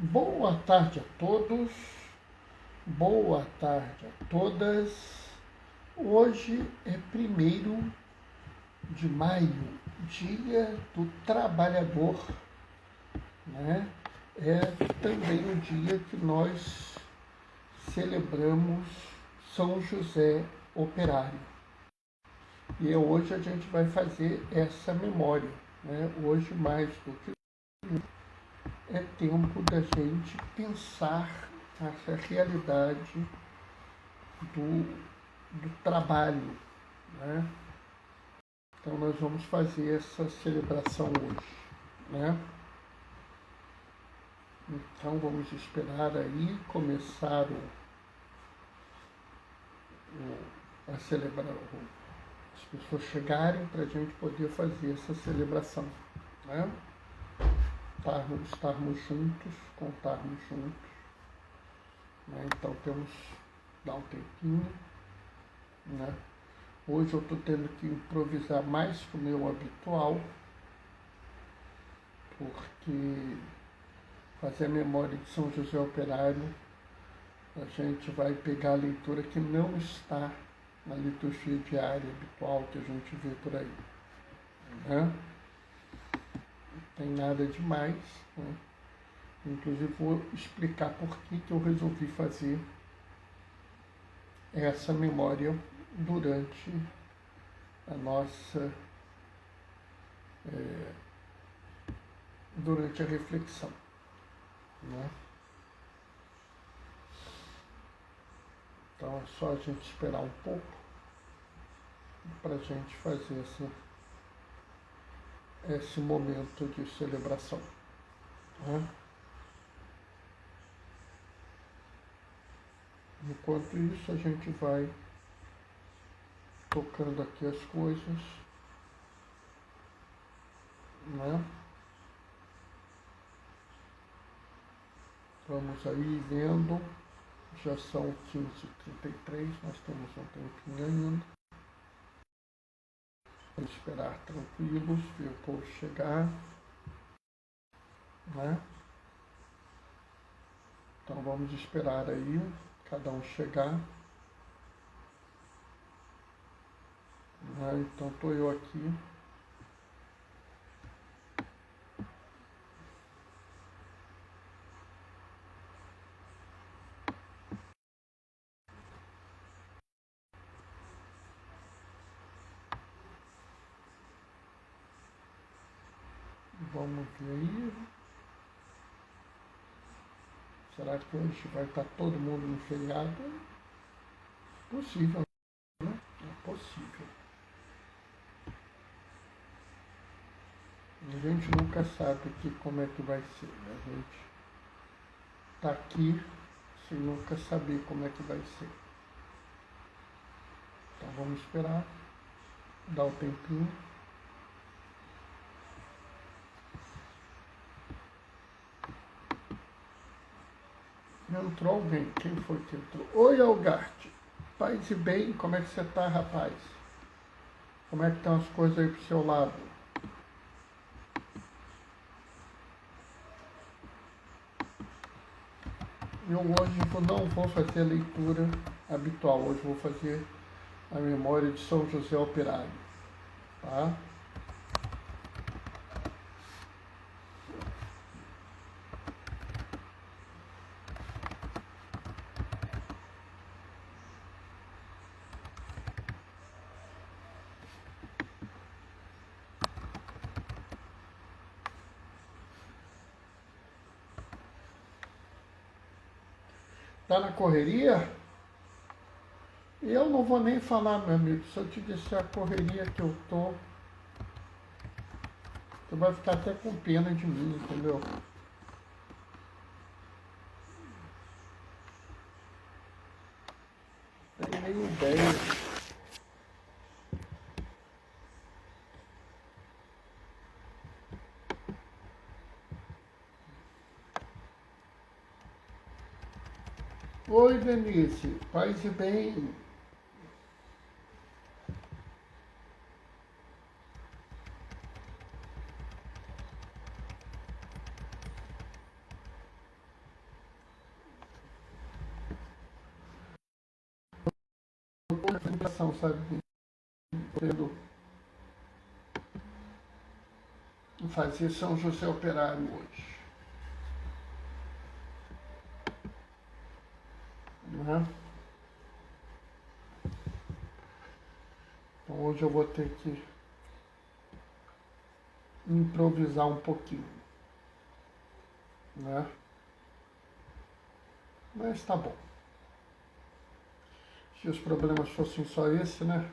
Boa tarde a todos, boa tarde a todas. Hoje é 1º de maio, Dia do Trabalhador, né? É também o dia que nós celebramos São José Operário. E hoje a gente vai fazer essa memória, né? Hoje, mais do que é tempo da gente pensar essa realidade do trabalho, né? Então nós vamos fazer essa celebração hoje, né? Então vamos esperar aí começar a celebrar, as pessoas chegarem para a gente poder fazer essa celebração, né? Estarmos juntos, contarmos juntos, né? Então temos que dar um tempinho, né? Hoje eu estou tendo que improvisar mais que o meu habitual, porque fazer a memória de São José Operário, a gente vai pegar a leitura que não está na liturgia diária habitual que a gente vê por aí, né? Não tem nada demais, né? Inclusive vou explicar por que eu resolvi fazer essa memória durante a nossa durante a reflexão, né? Então é só a gente esperar um pouco para a gente fazer esse momento de celebração, né? Enquanto isso, a gente vai tocando aqui as coisas, né? Vamos aí vendo, já são 15h33, nós temos um tempinho ainda. Vamos esperar tranquilos, ver o povo chegar, né? Então vamos esperar aí, cada um chegar. Né? Então estou eu aqui. Vamos ver aí. Será que hoje vai estar todo mundo no feriado? Possível, né? É possível. A gente nunca sabe como é que vai ser, né? A gente está aqui sem nunca saber como é que vai ser. Então vamos esperar, dar um tempinho. Entrou alguém, quem foi que entrou? Oi, Algarte, paz e bem, como é que você tá, rapaz? Como é que estão as coisas aí pro seu lado? Eu hoje não vou fazer a leitura habitual, hoje vou fazer a memória de São José Operário, tá? Tá na correria? Eu não vou nem falar, meu amigo. Se eu te disser a correria que eu tô, você vai ficar até com pena de mim, entendeu? Tem nem ideia. Oi, Denise. Paz e bem. coração, sabe? Querendo fazer São José Operário hoje. Né? Então hoje eu vou ter que improvisar um pouquinho. Né? Mas tá bom. Se os problemas fossem só esse, né?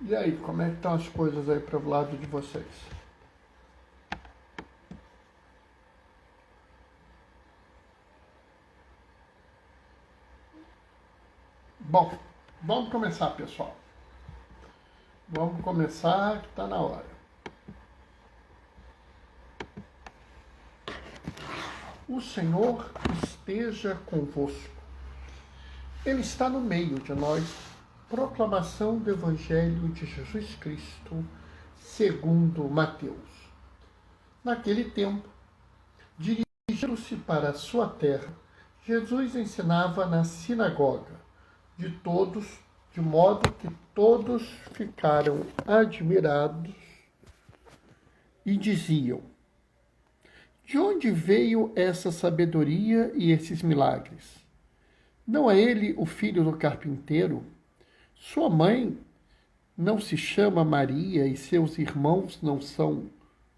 E aí, como é que estão as coisas aí para o lado de vocês? Bom, vamos começar, pessoal. Vamos começar, que está na hora. O Senhor esteja convosco. Ele está no meio de nós. Proclamação do Evangelho de Jesus Cristo, segundo Mateus. Naquele tempo, dirigindo-se para a sua terra, Jesus ensinava na sinagoga de modo que todos ficaram admirados e diziam: de onde veio essa sabedoria e esses milagres? Não é ele o filho do carpinteiro? Sua mãe não se chama Maria e seus irmãos não são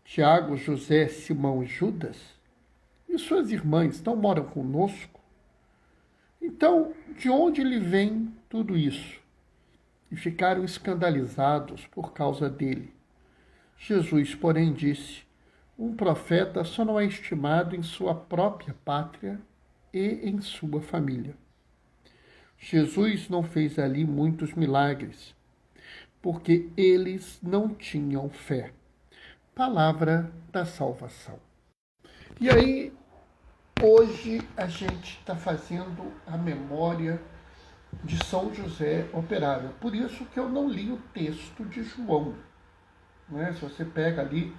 Tiago, José, Simão e Judas? E suas irmãs não moram conosco? Então, de onde lhe vem tudo isso? E ficaram escandalizados por causa dele. Jesus, porém, disse: um profeta só não é estimado em sua própria pátria e em sua família. Jesus não fez ali muitos milagres, porque eles não tinham fé. Palavra da salvação. E aí, hoje a gente está fazendo a memória de São José Operário. Por isso que eu não li o texto de João. Né? Se você pega ali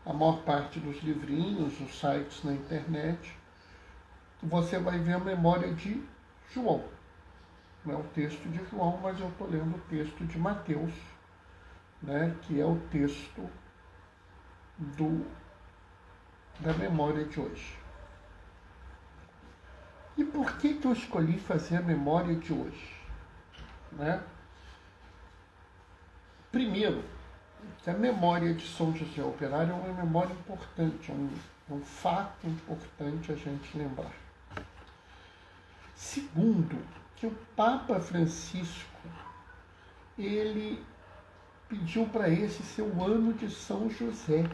a maior parte dos livrinhos, os sites na internet, você vai ver a memória de João. Não é o texto de João, mas eu estou lendo o texto de Mateus, né? Que é o texto da memória de hoje. E por que eu escolhi fazer a memória de hoje? Né? Primeiro, que a memória de São José Operário é uma memória importante, é um fato importante a gente lembrar. Segundo, que o Papa Francisco, ele pediu para esse ser o ano de São José.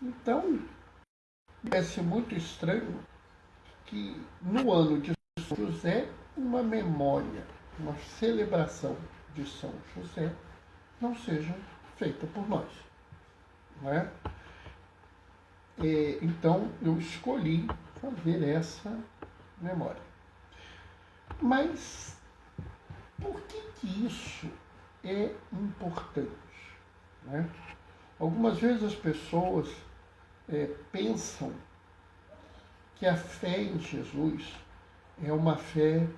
Então, parece muito estranho que no ano de São José, uma memória, uma celebração de São José não seja feita por nós. Não é? Então, eu escolhi fazer essa memória. Mas, por que isso é importante? Né? Algumas vezes as pessoas pensam que a fé em Jesus é uma fé,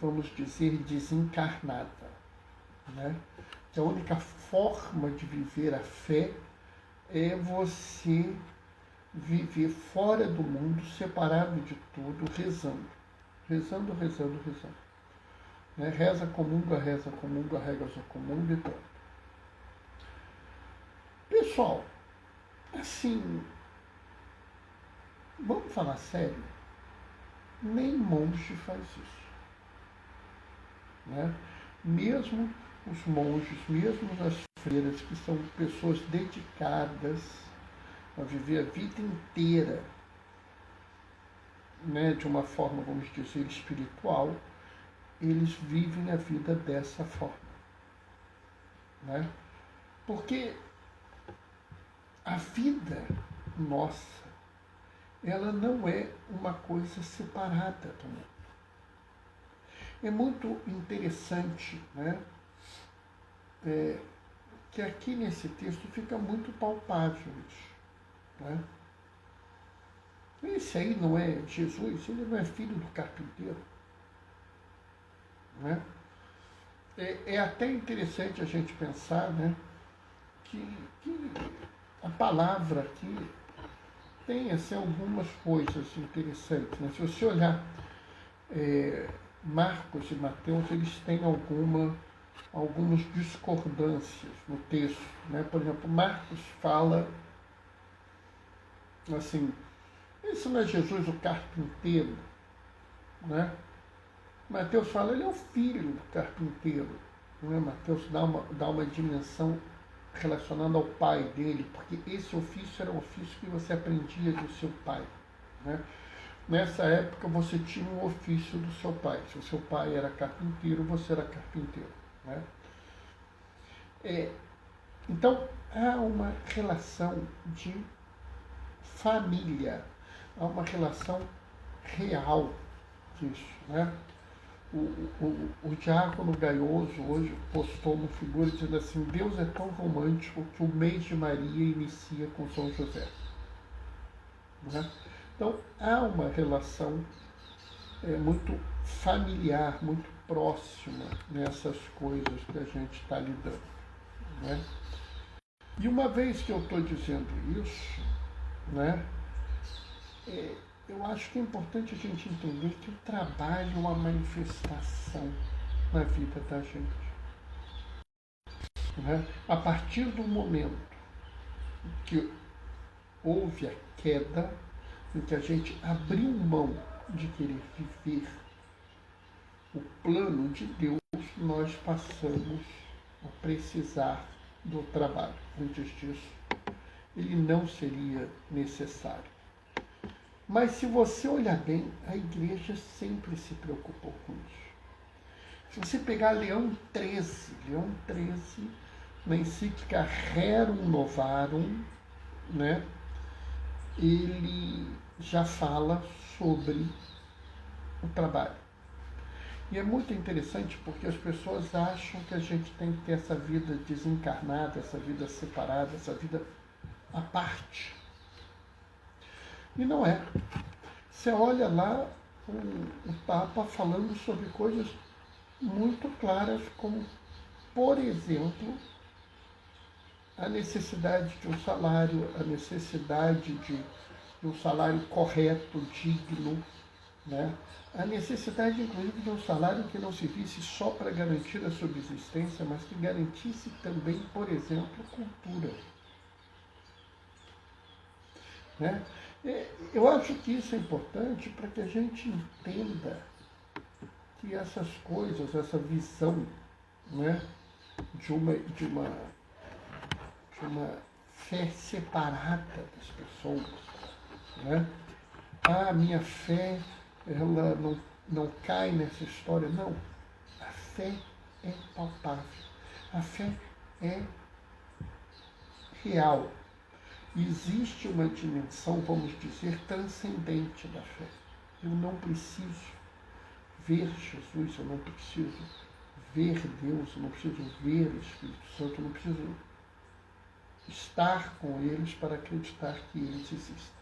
vamos dizer, desencarnada. Né? Que a única forma de viver a fé é você viver fora do mundo, separado de tudo, rezando. Rezando. Né? Reza, comunga, reza, comunga e pronto. Pessoal, assim, vamos falar sério? Nem monge faz isso. Né? Mesmo os monges, mesmo as freiras, que são pessoas dedicadas a viver a vida inteira, né, de uma forma, vamos dizer, espiritual, eles vivem a vida dessa forma. Né? Porque a vida nossa, ela não é uma coisa separada do mundo. É muito interessante, né, que aqui nesse texto fica muito palpável isso. Né? Esse aí não é Jesus, ele não é filho do carpinteiro. né? É até interessante a gente pensar, né, que a palavra aqui tem assim, algumas coisas interessantes, né? Se você olhar Marcos e Mateus, eles têm algumas discordâncias no texto, né? Por exemplo, Marcos fala assim, esse não é Jesus o carpinteiro, né? Mateus fala, ele é o filho do carpinteiro, né? Mateus dá uma dimensão relacionada ao pai dele, porque esse ofício era um ofício que você aprendia do seu pai, né? Nessa época você tinha um ofício do seu pai. Se o seu pai era carpinteiro, você era carpinteiro, né? Então há uma relação de família, há uma relação real disso, né? O Diácono Gaioso hoje postou uma figura dizendo assim, Deus é tão romântico que o mês de Maria inicia com São José, né? Então há uma relação muito familiar, muito próxima nessas coisas que a gente está lidando, né? E uma vez que eu estou dizendo isso, né, eu acho que é importante a gente entender que o trabalho é uma manifestação na vida da gente, né? A partir do momento que houve a queda, em que a gente abriu mão de querer viver o plano de Deus, nós passamos a precisar do trabalho. Antes disso, ele não seria necessário. Mas se você olhar bem, a igreja sempre se preocupou com isso. Se você pegar Leão XIII, na encíclica Rerum Novarum, né, ele já fala sobre o trabalho. E é muito interessante porque as pessoas acham que a gente tem que ter essa vida desencarnada, essa vida separada, essa vida à parte. E não é. Você olha lá o Papa falando sobre coisas muito claras, como, por exemplo, a necessidade de um salário, a necessidade de um salário correto, digno, né? A necessidade, inclusive, de um salário que não servisse só para garantir a subsistência, mas que garantisse também, por exemplo, cultura, né? Eu acho que isso é importante para que a gente entenda que essas coisas, essa visão, né, de uma fé separada das pessoas, né? A minha fé, ela não cai nessa história. Não. A fé é palpável. A fé é real. Existe uma dimensão, vamos dizer, transcendente da fé. Eu não preciso ver Jesus, eu não preciso ver Deus, eu não preciso ver o Espírito Santo, eu não preciso estar com eles para acreditar que eles existem.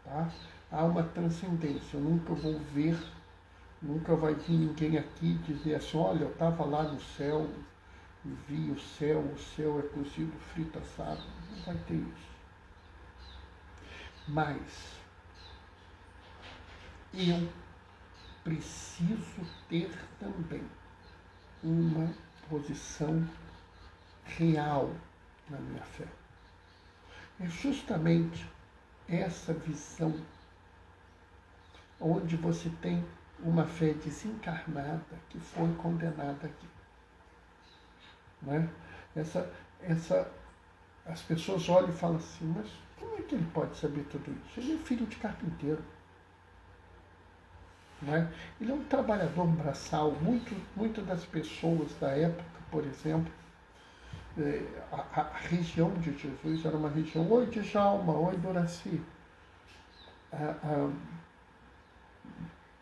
Tá? Há uma transcendência, eu nunca vou ver, nunca vai vir ninguém aqui dizer assim, olha, eu estava lá no céu, vi o céu é cozido, frito, assado. Não vai ter isso. Mas eu preciso ter também uma posição real na minha fé. É justamente essa visão onde você tem uma fé desencarnada que foi condenada aqui. Né? As pessoas olham e falam assim, mas como é que ele pode saber tudo isso? Ele é filho de carpinteiro. Né? Ele é um trabalhador braçal. Muitas das pessoas da época, por exemplo, a região de Jesus era uma região, oi Djalma, oi Doraci,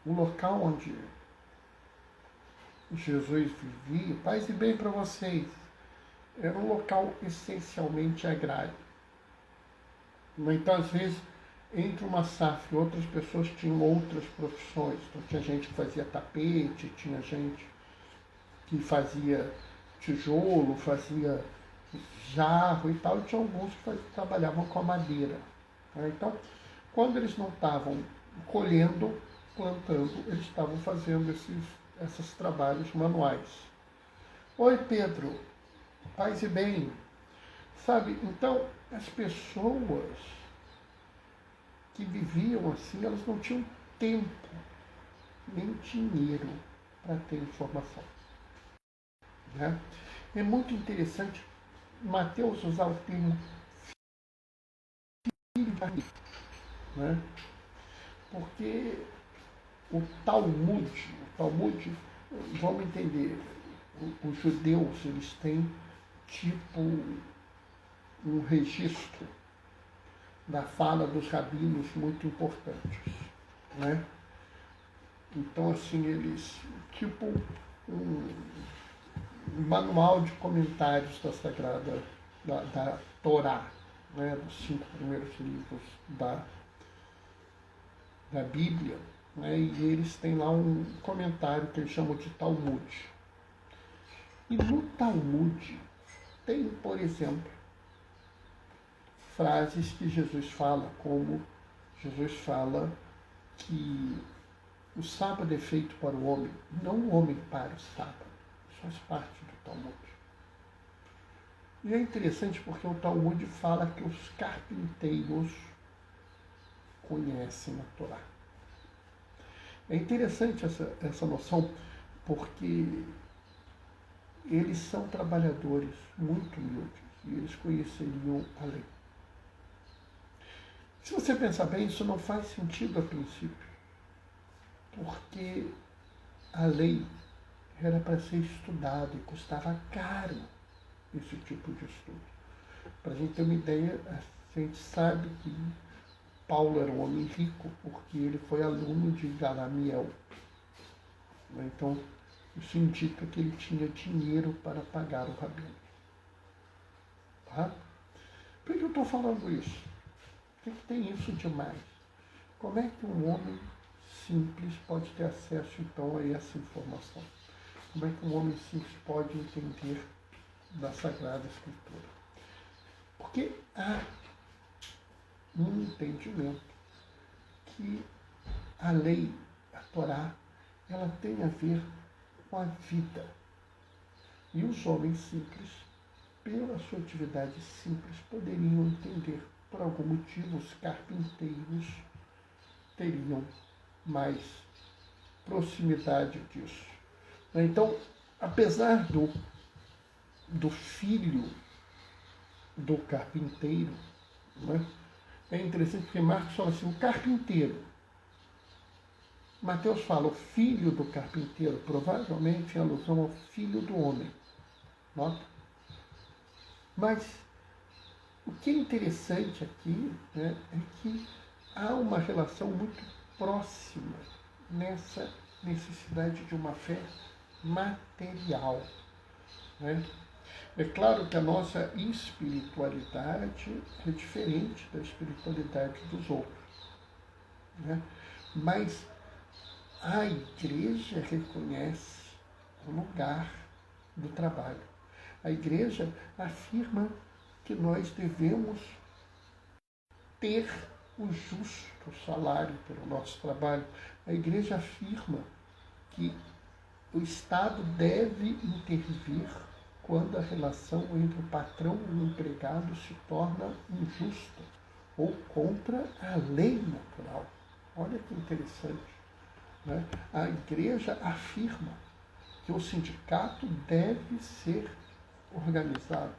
o local onde Jesus vivia, paz e bem para vocês, era um local essencialmente agrário. Então, às vezes, entre uma safra e outras pessoas tinham outras profissões. Então tinha gente que fazia tapete, tinha gente que fazia tijolo, fazia jarro e tal, e tinha alguns que trabalhavam com a madeira. Né? Então, quando eles não estavam colhendo, plantando, eles estavam fazendo esses trabalhos manuais. Oi, Pedro, paz e bem. Sabe, então, as pessoas que viviam assim, elas não tinham tempo nem dinheiro para ter informação. Né? É muito interessante Mateus usar o termo filho de Davi, né? Porque o Talmud, vamos entender, os judeus, eles têm tipo um registro da fala dos rabinos muito importantes, né? Então, assim, eles, tipo um manual de comentários da Sagrada, da Torá, né? Dos 5 primeiros livros da Bíblia, né? E eles têm lá um comentário que eles chamam de Talmud. E no Talmud tem, por exemplo, frases que Jesus fala, como Jesus fala que o sábado é feito para o homem, não o homem para o sábado. Isso faz parte do Talmud. E é interessante porque o Talmud fala que os carpinteiros conhecem a Torá. É interessante essa noção porque eles são trabalhadores muito humildes e eles conheceriam a lei. Se você pensar bem, isso não faz sentido a princípio, porque a lei era para ser estudada e custava caro esse tipo de estudo. Para a gente ter uma ideia, a gente sabe que Paulo era um homem rico porque ele foi aluno de Gamaliel. Então, isso indica que ele tinha dinheiro para pagar o rabino. Tá? Por que eu estou falando isso? O que tem isso demais? Como é que um homem simples pode ter acesso, então, a essa informação? Como é que um homem simples pode entender da Sagrada Escritura? Porque há um entendimento que a lei, a Torá, ela tem a ver com a vida. E os homens simples, pela sua atividade simples, poderiam entender. Por algum motivo, os carpinteiros teriam mais proximidade disso. Então, apesar do filho do carpinteiro, né, é interessante porque Marcos fala assim, o carpinteiro. Mateus fala o filho do carpinteiro, provavelmente em alusão ao filho do homem. Nota? Mas o que é interessante aqui, né, é que há uma relação muito próxima nessa necessidade de uma fé material. Né? É claro que a nossa espiritualidade é diferente da espiritualidade dos outros. Né? Mas a igreja reconhece o lugar do trabalho. A igreja afirma que nós devemos ter o justo salário pelo nosso trabalho. A igreja afirma que o Estado deve intervir quando a relação entre o patrão e o empregado se torna injusta ou contra a lei natural. Olha que interessante. Né? A igreja afirma que o sindicato deve ser organizado.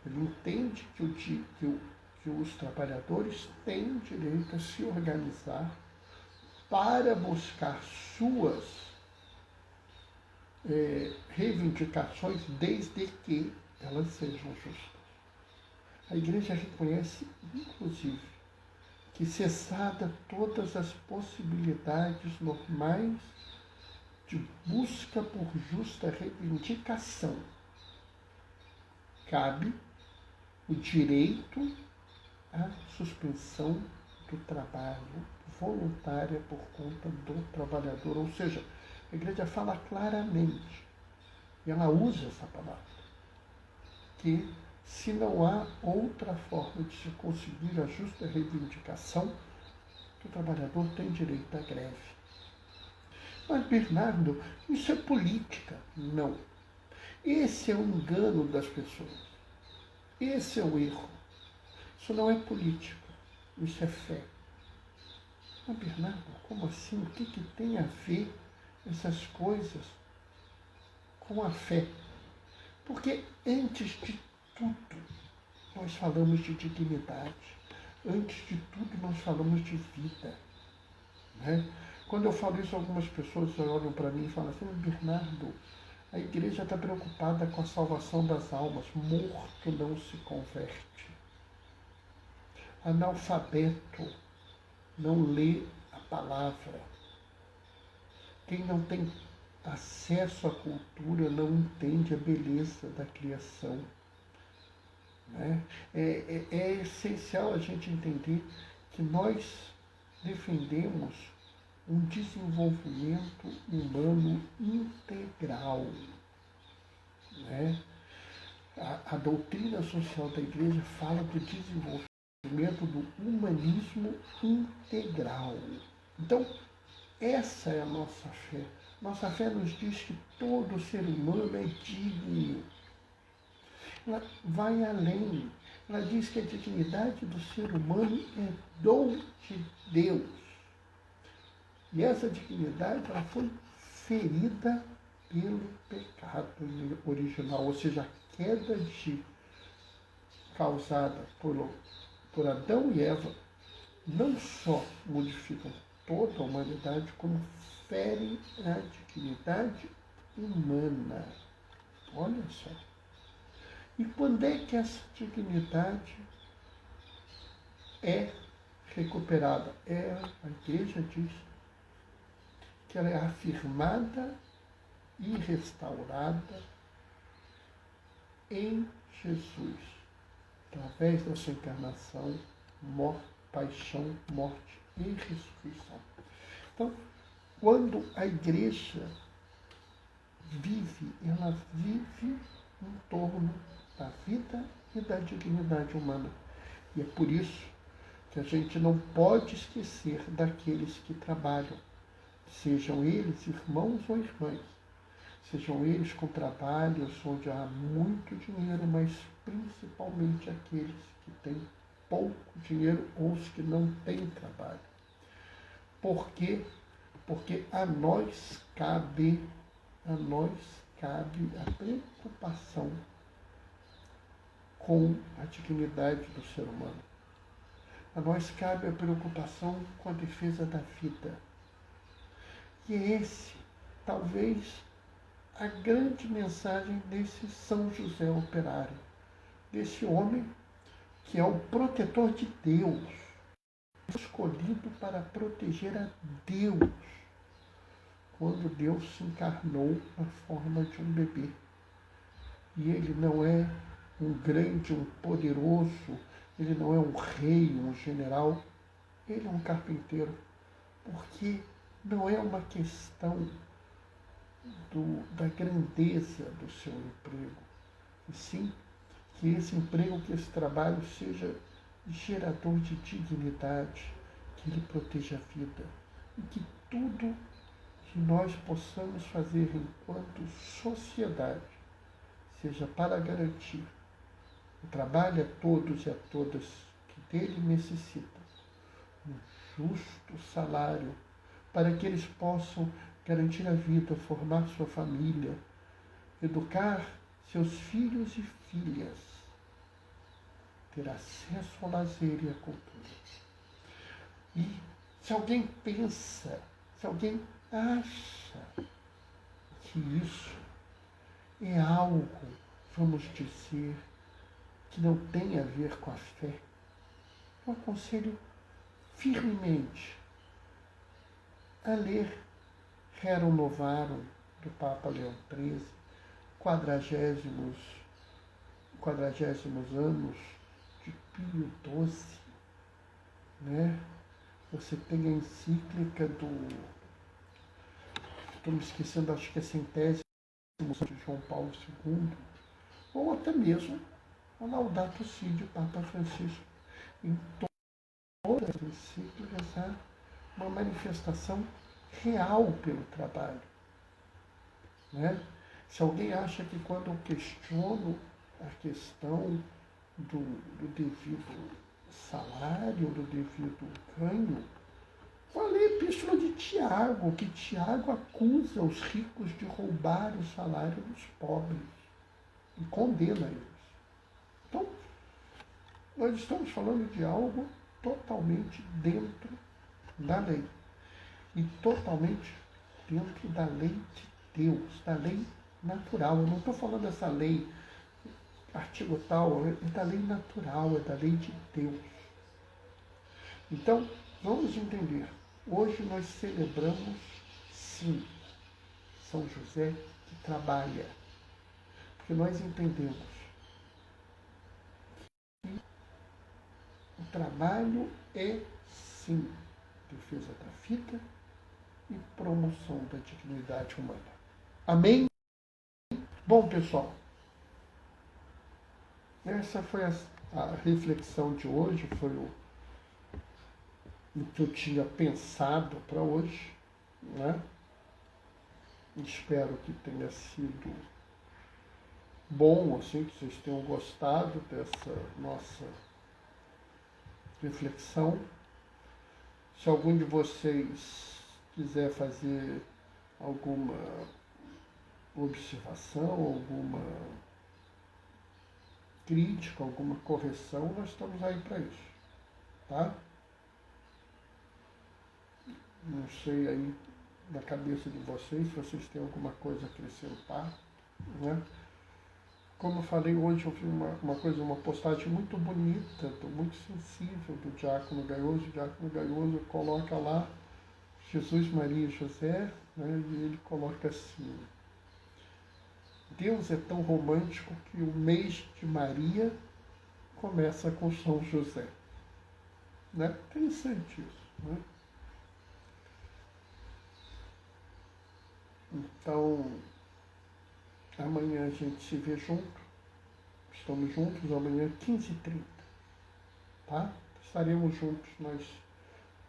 Ele entende que os trabalhadores têm direito a se organizar para buscar suas reivindicações desde que elas sejam justas. A igreja reconhece, inclusive, que cessada todas as possibilidades normais de busca por justa reivindicação, cabe o direito à suspensão do trabalho, voluntária por conta do trabalhador. Ou seja, a igreja fala claramente, e ela usa essa palavra, que se não há outra forma de se conseguir a justa reivindicação, que o trabalhador tem direito à greve. Mas, Bernardo, isso é política. Não. Esse é o engano das pessoas. Esse é o erro. Isso não é política. Isso é fé. Mas, Bernardo, como assim? O que tem a ver essas coisas com a fé? Porque antes de tudo, nós falamos de dignidade. Antes de tudo, nós falamos de vida. Né? Quando eu falo isso, algumas pessoas olham para mim e falam assim: Bernardo, a igreja está preocupada com a salvação das almas. Morto não se converte. Analfabeto não lê a palavra. Quem não tem acesso à cultura não entende a beleza da criação. Né? É essencial a gente entender que nós defendemos um desenvolvimento humano integral. Né? A doutrina social da igreja fala do desenvolvimento do humanismo integral. Então, essa é a nossa fé. Nossa fé nos diz que todo ser humano é digno. Ela vai além. Ela diz que a dignidade do ser humano é dom de Deus. E essa dignidade ela foi ferida pelo pecado original, ou seja, a queda causada por Adão e Eva não só modificam toda a humanidade, como ferem a dignidade humana. Olha só. E quando é que essa dignidade é recuperada? A igreja diz que ela é afirmada e restaurada em Jesus, através da sua encarnação, paixão, morte e ressurreição. Então, quando a igreja vive, ela vive em torno da vida e da dignidade humana. E é por isso que a gente não pode esquecer daqueles que trabalham, sejam eles irmãos ou irmãs, sejam eles com trabalhos onde há muito dinheiro, mas principalmente aqueles que têm pouco dinheiro ou os que não têm trabalho. Por quê? Porque a nós cabe a preocupação com a dignidade do ser humano. A nós cabe a preocupação com a defesa da vida. E esse, talvez, a grande mensagem desse São José operário, desse homem que é o protetor de Deus, escolhido para proteger a Deus, quando Deus se encarnou na forma de um bebê. E ele não é um grande, um poderoso, ele não é um rei, um general, ele é um carpinteiro, porque não é uma questão da grandeza do seu emprego, e sim que esse emprego, que esse trabalho seja gerador de dignidade, que ele proteja a vida, e que tudo que nós possamos fazer enquanto sociedade seja para garantir o trabalho a todos e a todas que dele necessitam, um justo salário, para que eles possam garantir a vida, formar sua família, educar seus filhos e filhas, ter acesso ao lazer e à cultura. E se alguém pensa, se alguém acha que isso é algo, vamos dizer, que não tem a ver com a fé, eu aconselho firmemente a ler Rerum Novarum do Papa Leão XIII, 40º anos de Pio XII, né? você tem a encíclica do... Estou me esquecendo, acho que é centésimo de João Paulo II, ou até mesmo a Laudato Si de Papa Francisco. Em todas as encíclicas há uma manifestação real pelo trabalho. Né? Se alguém acha que quando eu questiono a questão do devido salário, do devido ganho, falei a epístola de Tiago, que Tiago acusa os ricos de roubar o salário dos pobres e condena eles. Então, nós estamos falando de algo totalmente dentro da lei e totalmente dentro da lei de Deus, da lei natural. Eu não estou falando dessa lei, artigo tal, é da lei natural, é da lei de Deus. Então, vamos entender. Hoje nós celebramos, sim, São José que trabalha, porque nós entendemos que o trabalho é, sim, defesa da vida e promoção da dignidade humana. Amém? Bom, pessoal, essa foi a reflexão de hoje, foi o que eu tinha pensado para hoje, né? Espero que tenha sido bom, assim, que vocês tenham gostado dessa nossa reflexão. Se algum de vocês quiser fazer alguma observação, alguma crítica, alguma correção, nós estamos aí para isso, tá? Não sei aí na cabeça de vocês se vocês têm alguma coisa a acrescentar, né? Como eu falei hoje, eu vi uma postagem muito bonita, muito sensível do Diácono Gaioso. O Diácono Gaioso coloca lá Jesus, Maria e José, né? E ele coloca assim: Deus é tão romântico que o mês de Maria começa com São José. Né? Interessante isso, né? Então, amanhã a gente se vê junto. Estamos juntos amanhã, 15h30. Tá? Estaremos juntos nós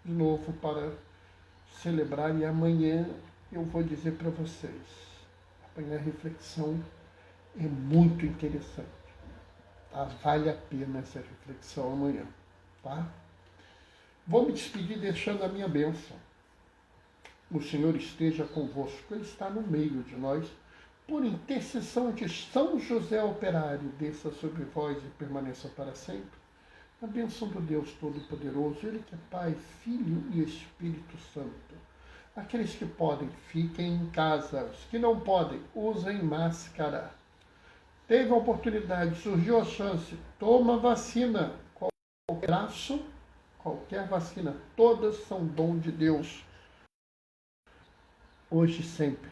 de novo para celebrar. E amanhã eu vou dizer para vocês, amanhã a reflexão é muito interessante. Tá? Vale a pena essa reflexão amanhã. Tá? Vou me despedir deixando a minha bênção. O Senhor esteja convosco, Ele está no meio de nós. Por intercessão de São José Operário, desça sobre vós e permaneça para sempre. A bênção do Deus Todo-Poderoso, Ele que é Pai, Filho e Espírito Santo. Aqueles que podem, fiquem em casa. Os que não podem, usem máscara. Teve a oportunidade, surgiu a chance, toma vacina. Qualquer braço, qualquer vacina, todas são dom de Deus. Hoje e sempre.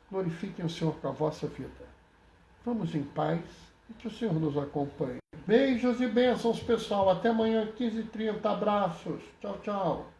Glorifiquem o Senhor com a vossa vida. Vamos em paz e que o Senhor nos acompanhe. Beijos e bênçãos, pessoal. Até amanhã, 15h30. Abraços. Tchau, tchau.